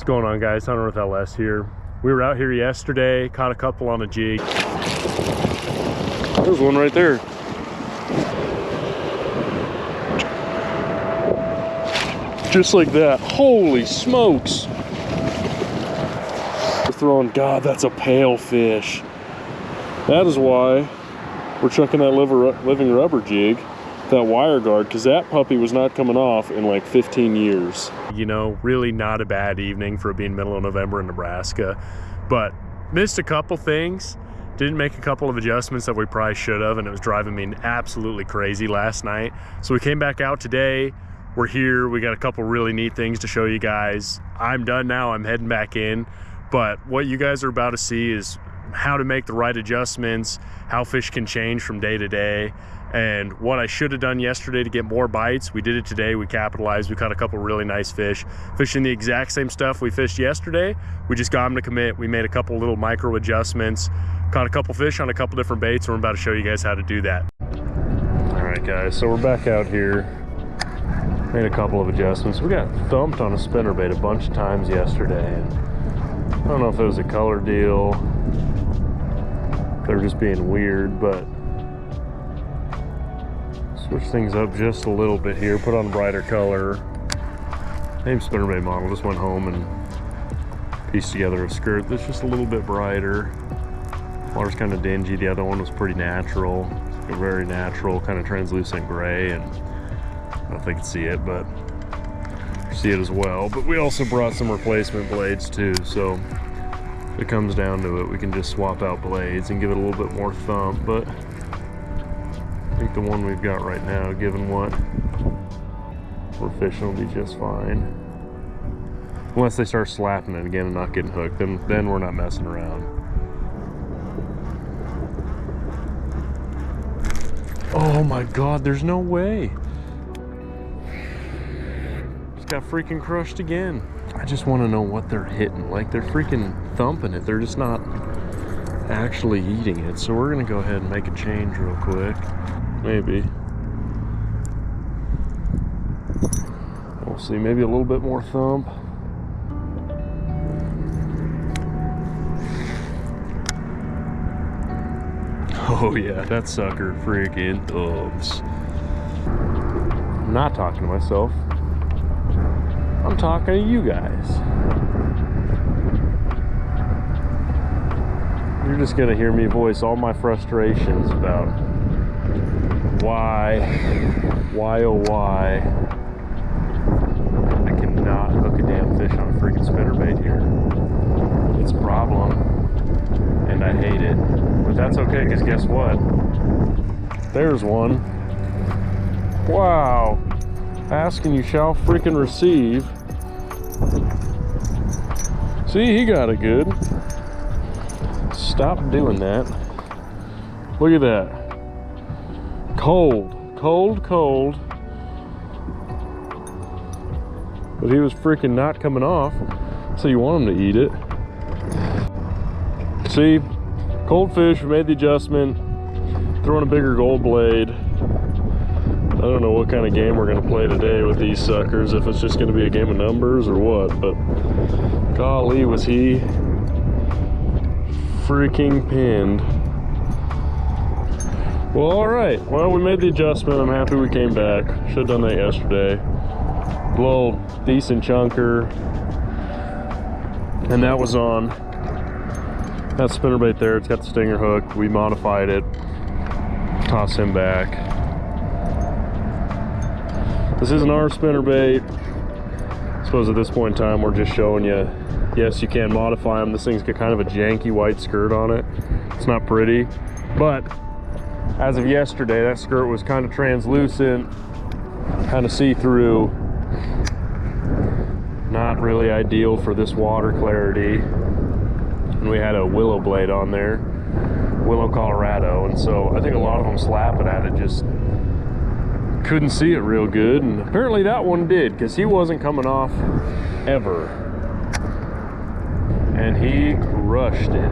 What's going on, guys? Hunter with LS here. We were out here yesterday, caught a couple on a jig. There's one right there. Just like that. Holy smokes. We're throwing, God, that's a pale fish. That is why we're chucking that living rubber jig, that wire guard, because that puppy was not coming off in like 15 years. You know, really not a bad evening for it being middle of November in Nebraska, but missed a couple things. Didn't make a couple of adjustments that we probably should have, and it was driving me absolutely crazy last night. So we came back out today. We're here. We got a couple really neat things to show you guys. I'm done now. I'm heading back in. But what you guys are about to see is how to make the right adjustments, how fish can change from day to day, and what I should have done yesterday to get more bites. We did it today. We capitalized. We caught a couple really nice fish. Fishing the exact same stuff we fished yesterday. We just got them to commit. We made a couple little micro adjustments. Caught a couple fish on a couple different baits, and we're about to show you guys how to do that. All right, guys, so we're back out here. Made a couple of adjustments. We got thumped on a spinnerbait a bunch of times yesterday, and I don't know if it was a color deal, they're just being weird, but switch things up just a little bit here, put on a brighter color. Same spinnerbait model, just went home and pieced together a skirt that's just a little bit brighter. Water's kind of dingy. The other one was pretty natural, a very natural kind of translucent gray, and I don't know if they can see it, but see it as well. But we also brought some replacement blades too, so if it comes down to it, we can just swap out blades and give it a little bit more thump. But I think the one we've got right now, given what we're fishing, will be just fine. Unless they start slapping it again and not getting hooked, then we're not messing around. Oh my God, there's no way. Just got freaking crushed again. I just want to know what they're hitting. Like, they're freaking thumping it. They're just not actually eating it. So we're gonna go ahead and make a change real quick. Maybe. We'll see, maybe a little bit more thump. Oh yeah, that sucker freaking thumps. I'm not talking to myself. I'm talking to you guys. You're just gonna hear me voice all my frustrations about why oh why I cannot hook a damn fish on a freaking spinnerbait here. It's a problem, and I hate it. But that's okay, because guess what? There's one. Wow. Ask and you shall freaking receive. See, he got it good. Stop doing that. Look at that. Cold. Cold, cold. But he was freaking not coming off, so you want him to eat it. See? Cold fish, we made the adjustment, throwing a bigger gold blade. I don't know what kind of game we're gonna play today with these suckers, if it's just gonna be a game of numbers or what, but golly, was he freaking pinned. Well, all right, well, we made the adjustment. I'm happy we came back. Should have done that yesterday. A little decent chunker, and that was on. That spinnerbait there, it's got the stinger hook. We modified it, toss him back. This isn't our spinnerbait. I suppose at this point in time, we're just showing you, yes, you can modify them. This thing's got kind of a janky white skirt on it. It's not pretty, but as of yesterday, that skirt was kind of translucent, kind of see-through. Not really ideal for this water clarity. And we had a willow blade on there, Willow, Colorado, and so I think a lot of them slapping at it just couldn't see it real good, and apparently that one did, because he wasn't coming off ever, and he crushed it.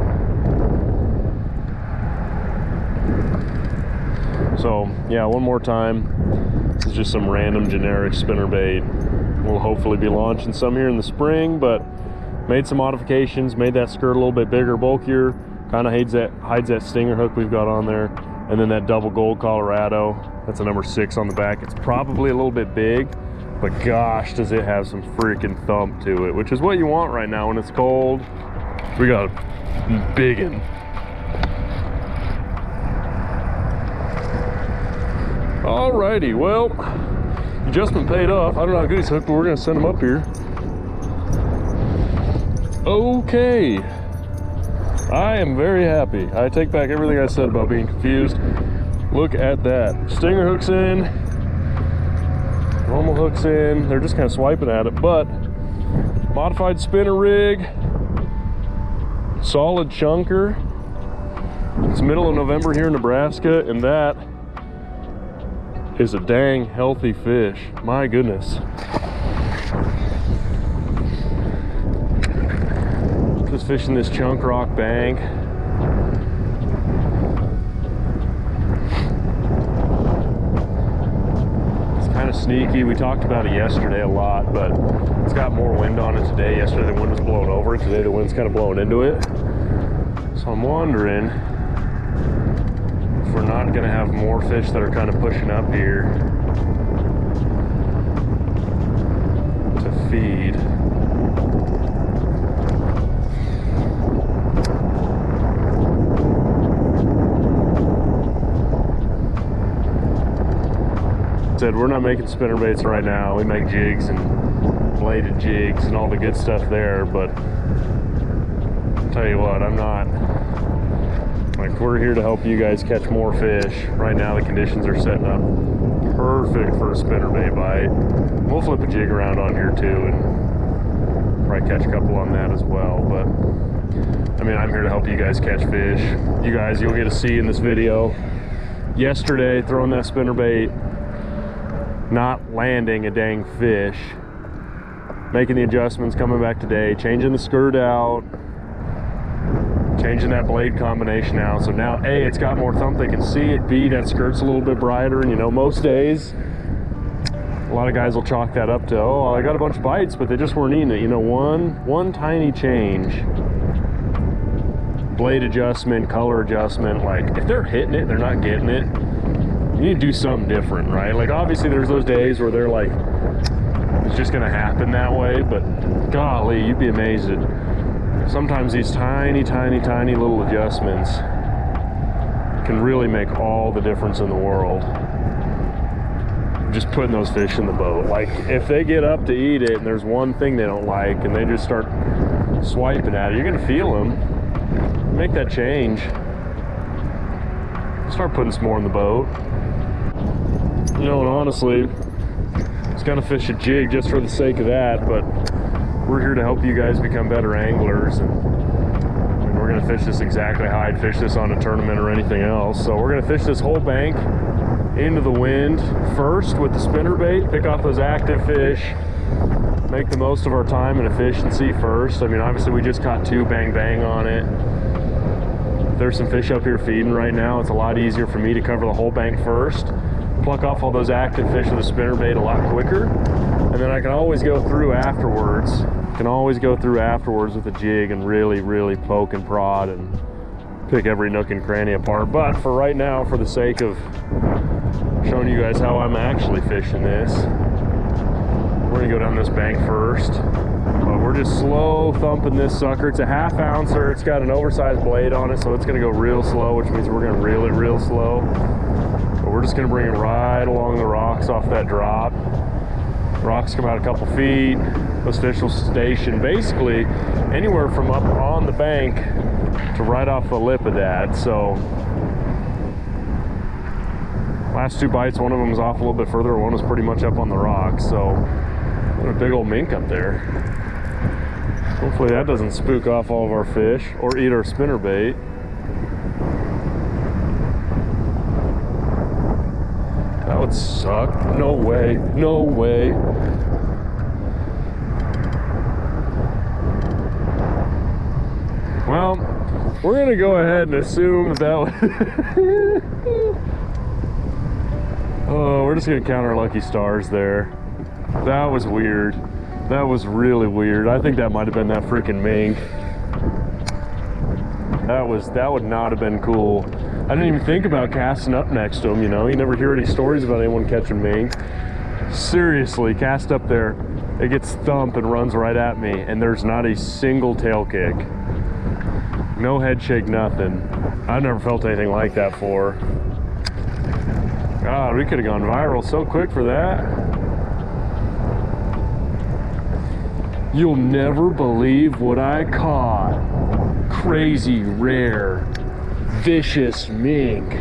So yeah, one more time, this is just some random generic spinnerbait. We'll hopefully be launching some here in the spring, but Made some modifications, made that skirt a little bit bigger, bulkier, kind of hides that stinger hook we've got on there. And then that double gold Colorado, that's a number 6 on the back. It's probably a little bit big, but gosh, does it have some freaking thump to it, which is what you want right now when it's cold. We got a big one. Alrighty, well, adjustment paid off. I don't know how good he's hooked, but we're gonna send him up here. Okay, I am very happy. I take back everything I said about being confused. Look at that. Stinger hook's in, normal hook's in. They're just kind of swiping at it, but modified spinner rig, solid chunker. It's middle of November here in Nebraska, and that is a dang healthy fish. My goodness. Just fishing this chunk rock bank. It's kind of sneaky. We talked about it yesterday a lot, but it's got more wind on it today. Yesterday the wind was blowing over it. Today the wind's kind of blowing into it. So I'm wondering if we're not going to have more fish that are kind of pushing up here to feed. Said we're not making spinner baits right now. We make jigs and bladed jigs and all the good stuff there, but I'll tell you what, I'm not. Like, we're here to help you guys catch more fish. Right now the conditions are setting up perfect for a spinnerbait bite. We'll flip a jig around on here too and probably catch a couple on that as well. But I mean, I'm here to help you guys catch fish. You guys, you'll get to see in this video yesterday throwing that spinnerbait, not landing a dang fish, making the adjustments, coming back today, changing the skirt out, changing that blade combination out. So now A, it's got more thump, they can see it. B, that skirt's a little bit brighter. And you know, most days a lot of guys will chalk that up to, oh, I got a bunch of bites, but they just weren't eating it. You know, one tiny change, blade adjustment, color adjustment, like if they're hitting it, they're not getting it, you need to do something different, right? Like obviously there's those days where they're like, it's just gonna happen that way, but golly, you'd be amazed at sometimes these tiny little adjustments can really make all the difference in the world. Just putting those fish in the boat. Like if they get up to eat it and there's one thing they don't like and they just start swiping at it, you're gonna feel them. Make that change. Start putting some more in the boat. You know, and honestly, I was gonna fish a jig just for the sake of that, but we're here to help you guys become better anglers, and we're gonna fish this exactly how I'd fish this on a tournament or anything else. So we're gonna fish this whole bank into the wind first with the spinnerbait, pick off those active fish, make the most of our time and efficiency first. I mean, obviously we just caught 2 bang bang on it. There's some fish up here feeding right now. It's a lot easier for me to cover the whole bank first, pluck off all those active fish with a spinnerbait a lot quicker, and then I can always go through afterwards. With a jig and really poke and prod and pick every nook and cranny apart. But for right now, for the sake of showing you guys how I'm actually fishing this, we're gonna go down this bank first. But we're just slow thumping this sucker. It's a 1/2 ouncer. It's got an oversized blade on it, so it's gonna go real slow, which means we're gonna reel it real slow. But we're just gonna bring it right along the rocks off that drop. Rocks come out a couple feet. Those fish will station basically anywhere from up on the bank to right off the lip of that. So last 2 bites, one of them was off a little bit further, one was pretty much up on the rocks. So what a big old mink up there. Hopefully that doesn't spook off all of our fish or eat our spinnerbait. That would suck. No way. No way. Well, we're gonna go ahead and assume that was oh, we're just gonna count our lucky stars there. That was weird. That was really weird. I think that might have been that freaking mink. That would not have been cool. I didn't even think about casting up next to him, you know. You never hear any stories about anyone catching mink. Seriously, cast up there, it gets thumped and runs right at me, and there's not a single tail kick. No head shake, nothing. I've never felt anything like that before. God, we could have gone viral so quick for that. You'll never believe what I caught. Crazy, rare, vicious mink.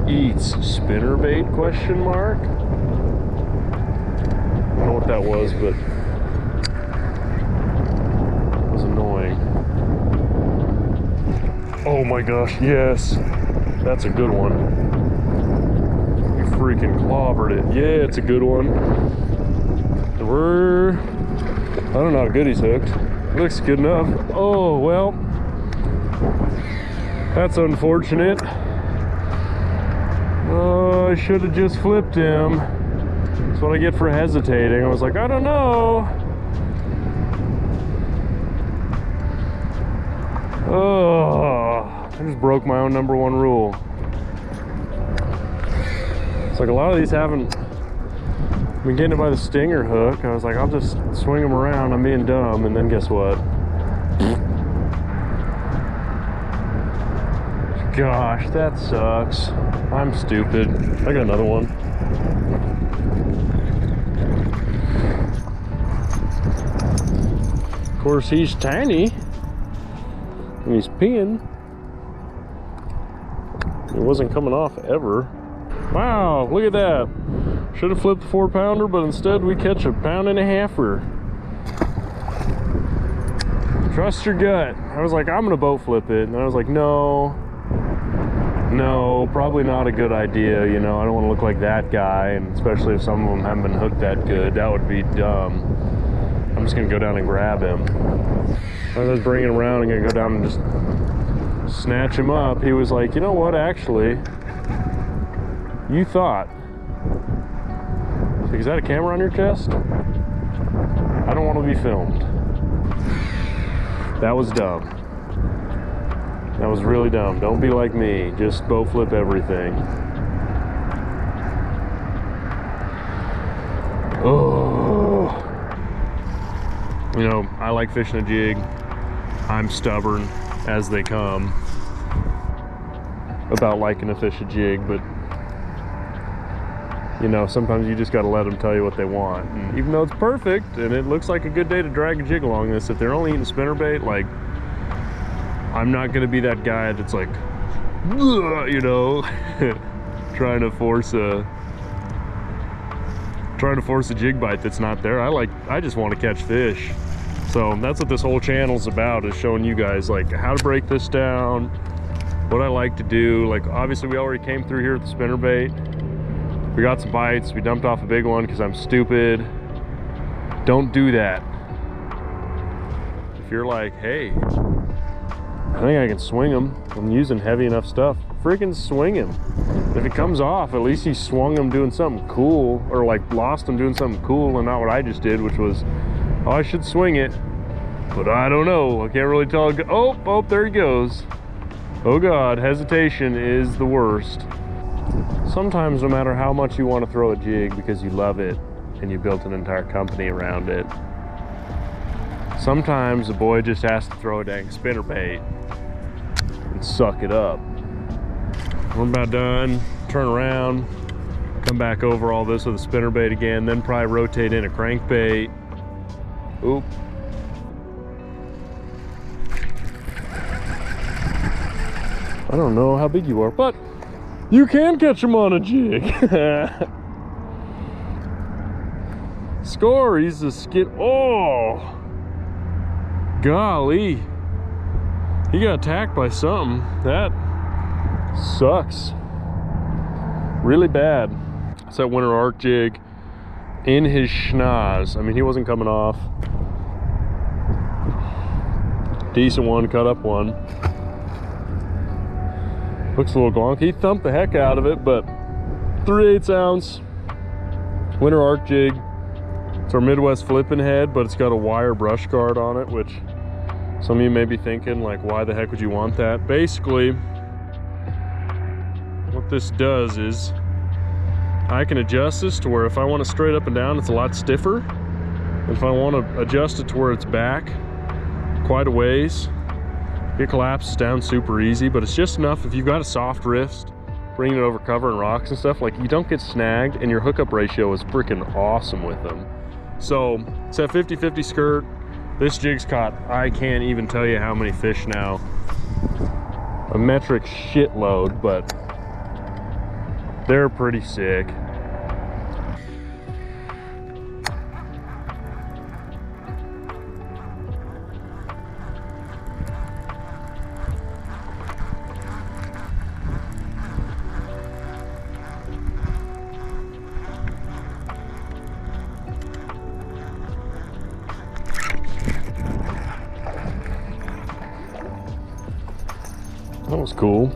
Eats spinnerbait, question mark? I don't know what that was, but it was annoying. Oh my gosh, yes. That's a good one. You freaking clobbered it. Yeah, it's a good one. I don't know how good he's hooked. Looks good enough. Oh, well. That's unfortunate. Oh, I should have just flipped him. That's what I get for hesitating. I was like, I don't know. Oh, I just broke my own #1 rule. It's like a lot of these haven't been getting it by the stinger hook. I was like, I'll just swing them around. I'm being dumb. And then guess what? Gosh, that sucks. I'm stupid. I got another one. Of course, he's tiny. And he's peeing. It wasn't coming off ever. Wow, look at that. Should have flipped the 4-pounder, but instead we catch a 1.5-pounder. Trust your gut. I was like, I'm gonna boat flip it. And I was like, no, probably not a good idea. You know, I don't want to look like that guy. And especially if some of them haven't been hooked that good, that would be dumb. I'm just gonna go down and grab him. I was bringing him around and gonna go down and just snatch him up. He was like, you know what, actually, you thought. Is that a camera on your chest? I don't want to be filmed. That was dumb. That was really dumb. Don't be like me. Just boat flip everything. Oh. You know, I like fishing a jig. I'm stubborn as they come about liking to fish a jig, but you know, sometimes you just got to let them tell you what they want. And even though it's perfect and it looks like a good day to drag a jig along this, if they're only eating spinnerbait, like, I'm not going to be that guy that's like, you know, trying to force a jig bite that's not there. I just want to catch fish. So that's what this whole channel's about, is showing you guys like how to break this down, what I like to do. Like, obviously we already came through here with the spinnerbait. We got some bites. We dumped off a big one because I'm stupid. Don't do that. If you're like, hey, I think I can swing him, I'm using heavy enough stuff, freaking swing him. If it comes off, at least you swung him doing something cool, or like lost him doing something cool and not what I just did, which was, oh, I should swing it, but I don't know. I can't really tell. Oh, there he goes. Oh God, hesitation is the worst. Sometimes, no matter how much you want to throw a jig because you love it and you built an entire company around it, sometimes a boy just has to throw a dang spinnerbait and suck it up. We're about done. Turn around, come back over all this with a spinnerbait again, then probably rotate in a crankbait. Oop. I don't know how big you are, but you can catch them on a jig. Score, he's a skid. Oh, golly. He got attacked by something. That sucks. Really bad. It's that Winter Arc Jig in his schnoz. I mean, he wasn't coming off. Decent one, cut up one. Looks a little glonky. He thumped the heck out of it, but 3/8 ounce Winter Arc Jig, It's our Midwest flipping head, but it's got a wire brush guard on it, which some of you may be thinking, like, why the heck would you want that? Basically, what this does is I can adjust this to where if I want it straight up and down, it's a lot stiffer. And if I want to adjust it to where it's back quite a ways, it collapses down super easy, but it's just enough if you've got a soft wrist, bringing it over cover and rocks and stuff, like, you don't get snagged, and your hookup ratio is freaking awesome with them. So it's that 50-50 skirt. This jig's caught, I can't even tell you how many fish now. A metric shitload, but they're pretty sick. That was cool.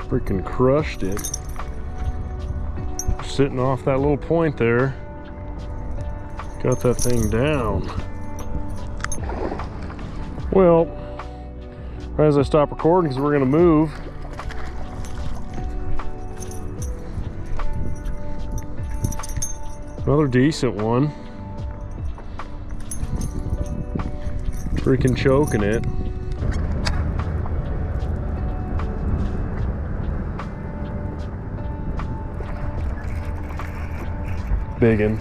Freaking crushed it. Sitting off that little point there. Got that thing down. Well, right as I stop recording, because we're going to move, another decent one. Freaking choking it. Biggin.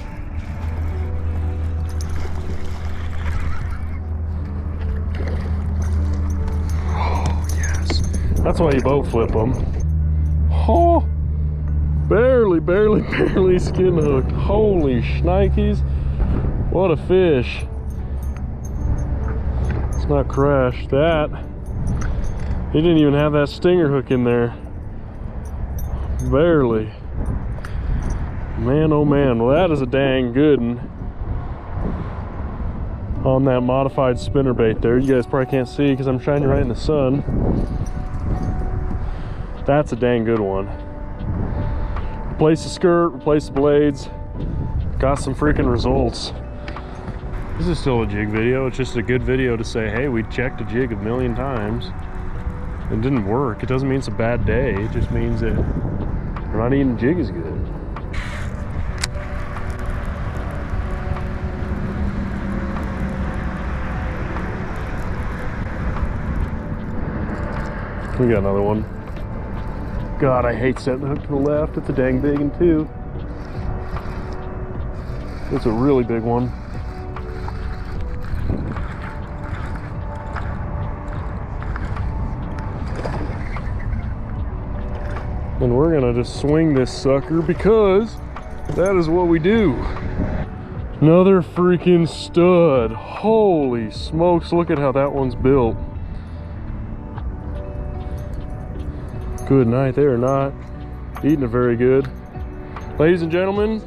Oh, yes. That's why you boat flip them. Oh, barely skin hooked. Holy shnikes. What a fish. It's not crashed. That, he didn't even have that stinger hook in there. Barely. Man, oh man, well, that is a dang good one on that modified spinnerbait there. You guys probably can't see because I'm shining right in the sun. That's a dang good one. Replace the skirt, replace the blades. Got some freaking results. This is still a jig video. It's just a good video to say, hey, we checked a jig a million times. It didn't work. It doesn't mean it's a bad day. It just means that we're not eating jig as good. We got another one. God, I hate setting the hook to the left. It's a dang big one too. It's a really big one. And we're gonna just swing this sucker because that is what we do. Another freaking stud. Holy smokes, look at how that one's built. Good night, they are not eating it very good. Ladies and gentlemen,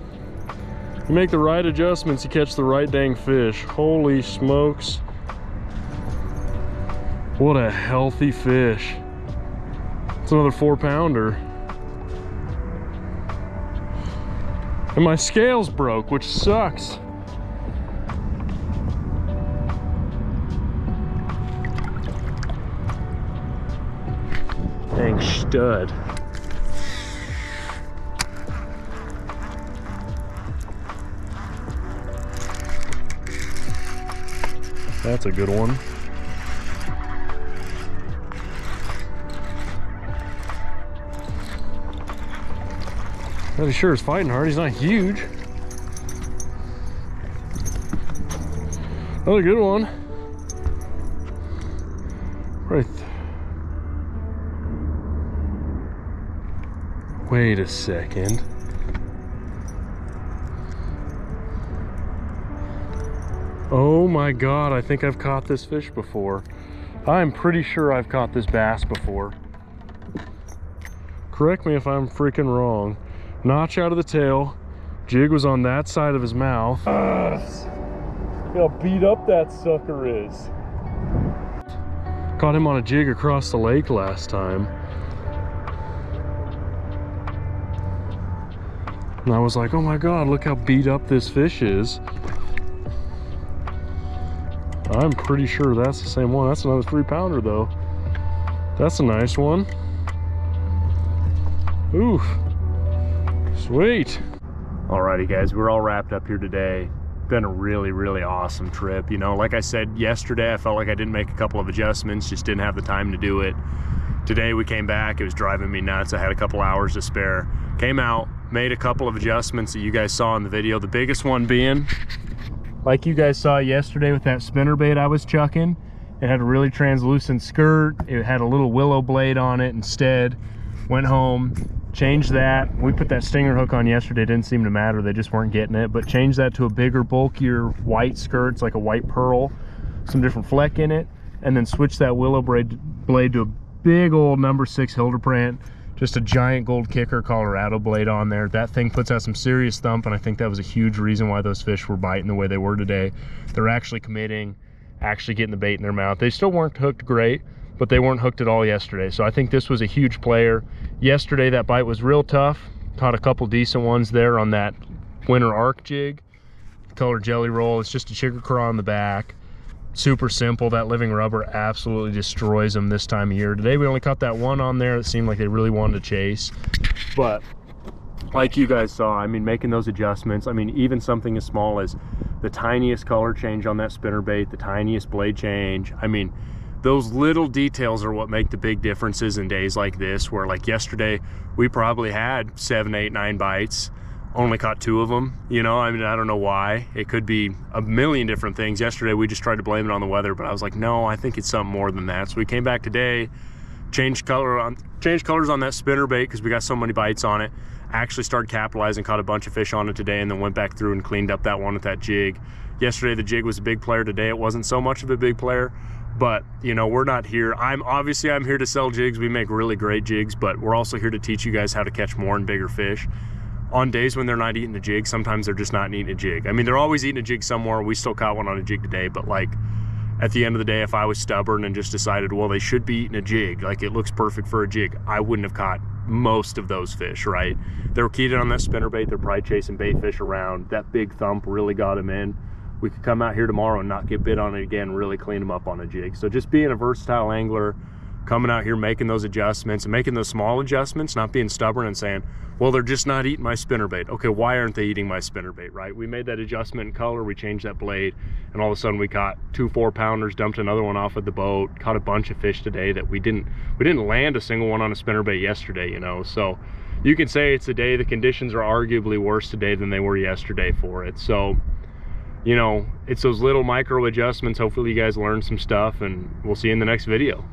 you make the right adjustments, you catch the right dang fish. Holy smokes. What a healthy fish. It's another 4-pounder. And my scales broke, which sucks. Dang stud. That's a good one. But he sure is fighting hard. He's not huge. Another good one. Right. Wait a second. Oh my God, I think I've caught this fish before. I'm pretty sure I've caught this bass before. Correct me if I'm freaking wrong. Notch out of the tail. Jig was on that side of his mouth. Look how beat up that sucker is. Caught him on a jig across the lake last time. And I was like, oh my God, look how beat up this fish is. I'm pretty sure that's the same one. That's another 3-pounder though. That's a nice one. Ooh, sweet. Alrighty guys, we're all wrapped up here today. Been a really, really awesome trip. You know, like I said yesterday, I felt like I didn't make a couple of adjustments, just didn't have the time to do it. Today we came back, it was driving me nuts. I had a couple hours to spare. Came out, made a couple of adjustments that you guys saw in the video. The biggest one being, like you guys saw yesterday with that spinnerbait I was chucking, it had a really translucent skirt. It had a little willow blade on it instead. Went home, changed that. We put that stinger hook on yesterday, didn't seem to matter, they just weren't getting it, but changed that to a bigger, bulkier white skirt. It's like a white pearl, some different fleck in it, and then switched that willow blade to a big old number 6 Hildebrand, just a giant gold kicker Colorado blade on there. That thing puts out some serious thump, and I think that was a huge reason why those fish were biting the way they were today. They're actually committing, actually getting the bait in their mouth. They still weren't hooked great, but they weren't hooked at all yesterday. So I think this was a huge player. Yesterday that bite was real tough. Caught a couple decent ones there on that Winter Arc Jig. Color jelly roll, it's just a chigger craw on the back. Super simple. That living rubber absolutely destroys them this time of year. Today we only caught that one on there that seemed like they really wanted to chase. But like you guys saw, I mean, making those adjustments, I mean, even something as small as the tiniest color change on that spinnerbait, the tiniest blade change, I mean, those little details are what make the big differences in days like this, where like yesterday we probably had 7, 8, 9 bites, only caught 2 of them. You know, I mean, I don't know why. It could be a million different things. Yesterday we just tried to blame it on the weather, but I was like, no, I think it's something more than that. So we came back today, changed colors on that spinnerbait because we got so many bites on it. Actually started capitalizing, caught a bunch of fish on it today, and then went back through and cleaned up that one with that jig. Yesterday the jig was a big player. Today it wasn't so much of a big player. But you know, we're not here, I'm here to sell jigs. We make really great jigs, but we're also here to teach you guys how to catch more and bigger fish. On days when they're not eating a jig, sometimes they're just not eating a jig. I mean, they're always eating a jig somewhere. We still caught one on a jig today, but like at the end of the day, if I was stubborn and just decided, well, they should be eating a jig, like it looks perfect for a jig, I wouldn't have caught most of those fish, right? They were keyed in on that spinnerbait. They're probably chasing bait fish around. That big thump really got them in. We could come out here tomorrow and not get bit on it again, really clean them up on a jig. So just being a versatile angler, coming out here, making those adjustments and making those small adjustments, not being stubborn and saying, well, they're just not eating my spinnerbait. Okay, why aren't they eating my spinnerbait, right? We made that adjustment in color, we changed that blade, and all of a sudden we caught 2 4-pounders, dumped another one off of the boat, caught a bunch of fish today that we didn't land a single one on a spinnerbait yesterday, you know? So you can say it's a day, the conditions are arguably worse today than they were yesterday for it. So, you know, it's those little micro adjustments. Hopefully you guys learned some stuff, and we'll see you in the next video.